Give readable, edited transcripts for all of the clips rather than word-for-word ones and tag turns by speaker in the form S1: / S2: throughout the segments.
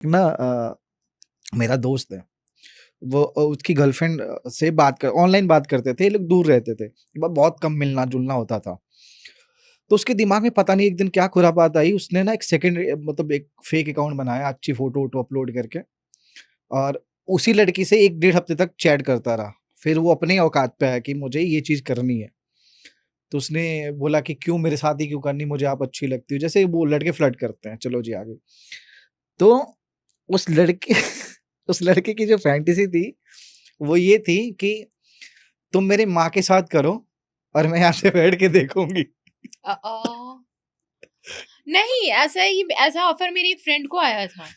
S1: ना मेरा दोस्त है, वो उसकी गर्लफ्रेंड से ऑनलाइन बात करते थे, ये लोग दूर रहते थे, बहुत कम मिलना जुलना होता था। तो उसके दिमाग में पता नहीं एक दिन क्या खुरापात आई, उसने ना एक सेकंड मतलब एक फेक अकाउंट बनाया अच्छी फोटो वोटो अपलोड करके, और उसी लड़की से एक डेढ़ हफ्ते तक चैट करता रहा। फिर वो अपने औकात पे आया कि मुझे ये चीज करनी है। तो उसने बोला कि क्यों मेरे साथ ही क्यों करनी, मुझे आप अच्छी लगती हो, जैसे वो लड़के फ्लर्ट करते हैं। चलो जी आगे। तो उस लड़के उस लड़के की जो फैंटेसी थी वो ये थी कि तुम मेरी माँ के साथ करो और मैं यहाँ से बैठ के देखूंगी।
S2: नहीं, ऐसा ऑफर मेरी फ्रेंड को आया था।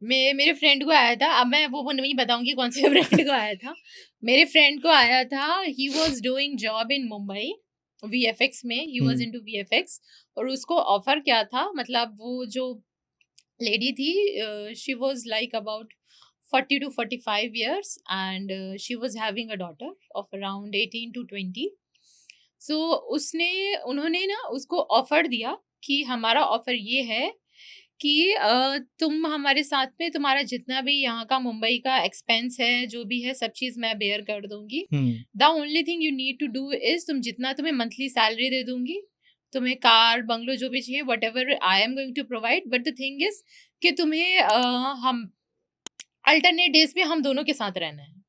S2: मेरे फ्रेंड को आया था। अब मैं वो नहीं बताऊंगी कौन से फ्रेंड को आया था। मेरे फ्रेंड को आया था। He was doing job in Mumbai VFX में। He was into VFX. और उसको ऑफर क्या था, मतलब वो जो लेडी थी, she was like about 40 to 45 years, and she was having a daughter of around 18 to 20. सो उन्होंने ना उसको ऑफर दिया कि हमारा ऑफर ये है कि तुम हमारे साथ में तुम्हारा जितना भी यहाँ का मुंबई का एक्सपेंस है, जो भी है, सब चीज मैं बेयर कर दूंगी। The only thing you need to do is, तुम्हें मंथली सैलरी दे दूंगी, तुम्हें कार बंगलो जो भी चाहिए, whatever I am going to provide, but the thing is कि तुम्हें हम अल्टरनेट डेज पे हम दोनों के साथ रहना है।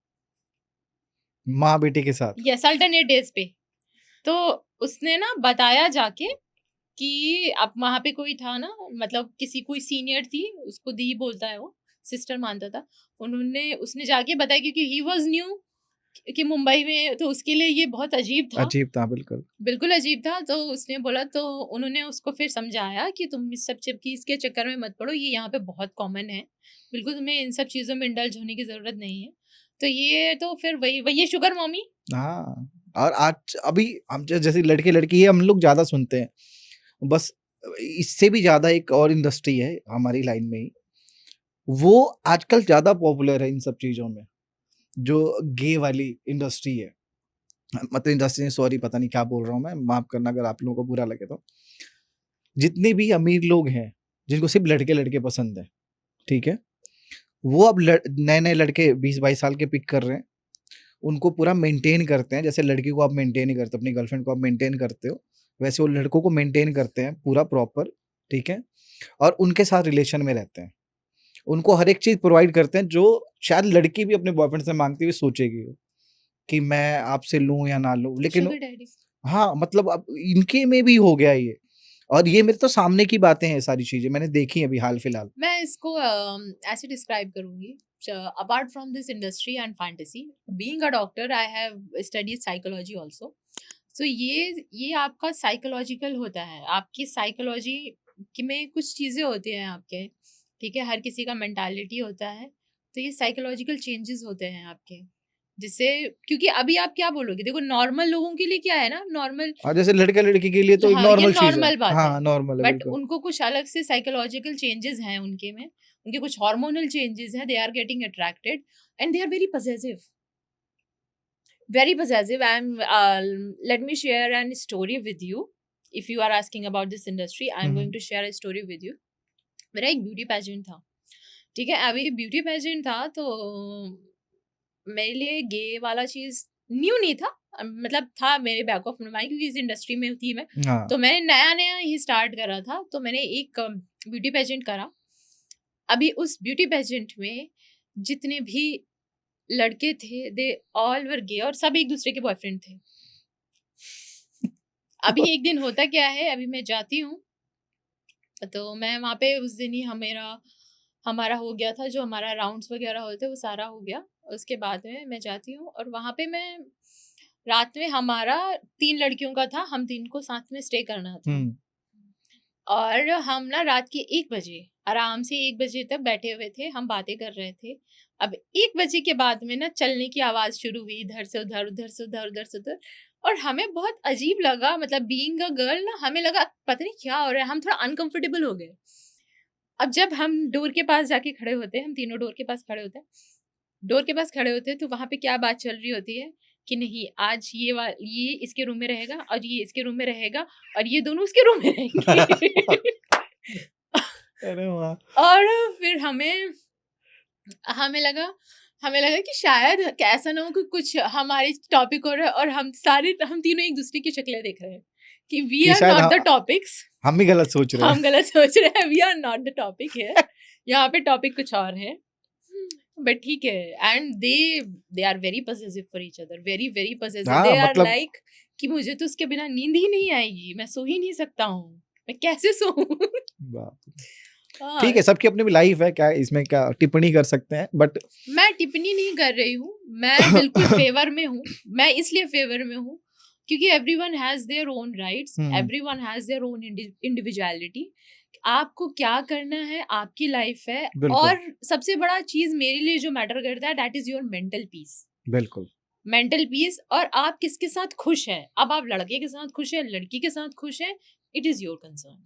S1: माँ बेटी के साथ।
S2: यस, अल्टरनेट डेज पे। तो उसने ना बताया जाके कि अब वहां पे कोई था ना, मतलब कोई सीनियर थी, उसको दी बोलता है, वो सिस्टर मानता था। उसने जाके बताया, क्योंकि ही वाज न्यू कि मुंबई में, तो उसके लिए ये बहुत अजीब था।
S1: अजीब था, बिल्कुल
S2: बिल्कुल अजीब था। तो उसने बोला, तो उन्होंने उसको फिर समझाया कि तुम इस सब की इसके चक्कर में मत पड़ो, ये यहाँ पे बहुत कॉमन है, बिल्कुल तुम्हें इन सब चीजों में इंडल्ज होने की जरूरत नहीं है। तो ये तो फिर वही शुगर मॉमी।
S1: हाँ। और आज अभी हम जैसे लड़के लड़की है, हम लोग ज्यादा सुनते हैं, बस इससे भी ज्यादा एक और इंडस्ट्री है हमारी लाइन में ही, वो आजकल ज्यादा पॉपुलर है इन सब चीजों में, जो गे वाली इंडस्ट्री है। मतलब इंडस्ट्री, सॉरी पता नहीं क्या बोल रहा हूँ मैं, माफ करना अगर आप लोगों को बुरा लगे तो। जितने भी अमीर लोग हैं जिनको सिर्फ लड़के लड़के पसंद है, ठीक है, वो अब नए नए लड़के 20-22 साल के पिक कर रहे हैं, उनको पूरा मेंटेन करते हैं। जैसे लड़की को आप मेंटेन ही करते हो, अपनी गर्लफ्रेंड को आप मेंटेन करते हो, वैसे वो लड़कों को मेंटेन करते हैं पूरा प्रॉपर, ठीक है, और उनके साथ रिलेशन में रहते हैं, उनको हर एक चीज प्रोवाइड करते हैं जो शायद लड़की भी अपने बॉयफ्रेंड से मांगती हुई सोचेगी कि मैं आपसे लूं या ना लूं, लेकिन
S2: शुगर डैडी।
S1: हाँ मतलब अब इनके में भी हो गया ये। और ये मेरे तो सामने की बातें हैं, सारी चीजें मैंने देखी हैं अभी हाल फिलहाल।
S2: मैं इसको ऐसे डिस्क्राइब करूंगी, apart from this industry and fantasy, being a doctor I have studied psychology also. So ये आपका साइकोलॉजिकल होता है, आपकी साइकोलॉजी में कुछ चीजें होती हैं आपके, ठीक है, हर किसी का मेंटालिटी होता है। तो ये साइकोलॉजिकल चेंजेस होते हैं आपके, जिससे, क्योंकि अभी आप क्या बोलोगे, देखो नॉर्मल लोगों के लिए क्या है ना, नॉर्मल,
S1: और जैसे लड़का लड़की के लिए तो एक
S2: हाँ ये
S1: नॉर्मल चीज है,
S2: नॉर्मल बात है।
S1: हाँ नॉर्मल है
S2: बट
S1: बिल्कुल।
S2: उनको कुछ अलग से साइकोलॉजिकल चेंजेस हैं उनके में, उनके कुछ हार्मोनल चेंजेस हैं, they are getting attracted and they are very possessive, very possessive. Let me share an story with you. If you are asking about this industry, I'm going to share a story with you. मेरा एक beauty pageant था, ठीक है। अभी beauty pageant था, तो मेरे लिए गे वाला चीज न्यू नहीं था, मतलब था मेरे बैक ऑफ माइंड, क्योंकि इस इंडस्ट्री में थी मैं।
S1: हाँ।
S2: तो मैंने नया नया ही स्टार्ट करा था, तो मैंने एक ब्यूटी पेजेंट करा। अभी उस ब्यूटी पेजेंट में जितने भी लड़के थे, दे ऑल वर गे, और सब एक दूसरे के बॉयफ्रेंड थे। अभी एक दिन होता क्या है, अभी मैं जाती हूँ, तो मैं वहाँ पे उस दिन ही हमारा हो गया था, जो हमारा राउंड्स वगैरह होते वो सारा हो गया। उसके बाद में मैं जाती हूँ, और वहाँ पे मैं रात में, हमारा 3 लड़कियों का था, हम 3 को साथ में स्टे करना था। और हम ना रात के 1 बजे आराम से 1 बजे तक बैठे हुए थे, हम बातें कर रहे थे। अब 1 बजे के बाद में ना चलने की आवाज शुरू हुई, इधर से उधर, उधर से उधर, उधर से उधर। और हमें बहुत अजीब लगा, मतलब बीइंग अ गर्ल ना, हमें लगा पता नहीं क्या हो रहा है, हम थोड़ा अनकंफर्टेबल हो गए। अब जब हम डोर के पास जाके खड़े होते हैं, हम तीनों डोर के पास खड़े होते हैं, डोर के पास खड़े होते हैं, तो वहां पे क्या बात चल रही होती है कि नहीं, आज ये इसके रूम में रहेगा, और ये इसके रूम में रहेगा, और ये दोनों उसके रूम में रहेंगे।
S1: अरे वाह!
S2: और फिर हमें लगा कि शायद ऐसा ना हो कि कुछ हमारे टॉपिक हो रहा है और हम तीनों एक दूसरे की शक्लें देख रहे हैं कि वी
S1: कि
S2: आर
S1: शायद
S2: नॉट द टॉपिक्स,
S1: हम ही गलत सोच रहे हैं।
S2: हम गलत सोच रहे हैं, we are not the topic है, यहाँ पे टॉपिक कुछ और है। बट ठीक है, and they are very possessive for each other, very very possessive.
S1: हाँ,
S2: दे आर
S1: मतलब
S2: लाइक कि मुझे तो उसके बिना नींद ही नहीं आएगी, मैं सो ही नहीं सकता हूँ, मैं कैसे सोऊं।
S1: बाप रे!
S2: हाँ,
S1: ठीक है, सबकी अपनी लाइफ है, क्या इसमें क्या टिप्पणी कर सकते हैं, बट
S2: मैं टिप्पणी नहीं कर रही हूँ, मैं बिल्कुल फेवर में हूँ। मैं इसलिए फेवर में हूँ क्योंकि everyone has their own rights, everyone has their own individuality. आपको क्या करना है, आपकी लाइफ है।
S1: बिल्कुल,
S2: और सबसे बड़ा चीज मेरे लिए जो मैटर करता है, that is your mental peace.
S1: बिल्कुल।
S2: मेंटल पीस, और आप किसके साथ खुश हैं। अब आप लड़के के साथ खुश हैं, लड़की के साथ खुश हैं, इट इज योर कंसर्न।